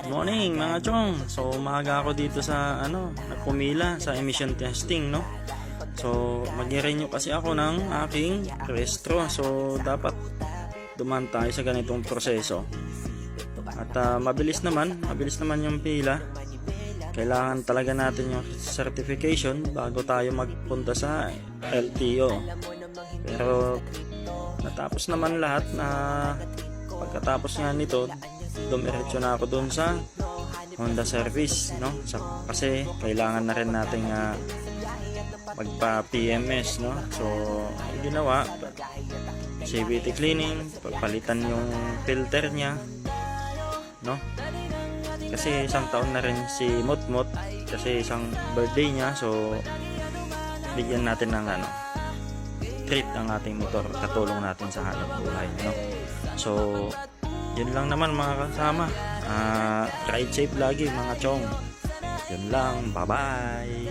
Morning mga chong. So umaga ako dito sa nagpumila sa emission testing, no. So mag-renew kasi ako ng aking rehistro. So dapat dumaan tayo sa ganitong proseso. At mabilis naman yung pila. Kailangan talaga natin yung certification bago tayo magpunta sa LTO. Pero natapos naman lahat na pagkatapos nga nito, dumiretso na ako dun sa Honda service, no? Kasi kailangan na rin nating magpa PMS, no? So ang ginawa, CVT cleaning, pagpalitan yung filter niya, no? Kasi isang taon na rin si Motmot, kasi isang birthday niya. So bigyan natin ng treat ang ating motor, katulong natin sa hanap buhay, no? So yun lang naman mga kasama. Ride safe lagi mga chong. Yun lang, bye bye.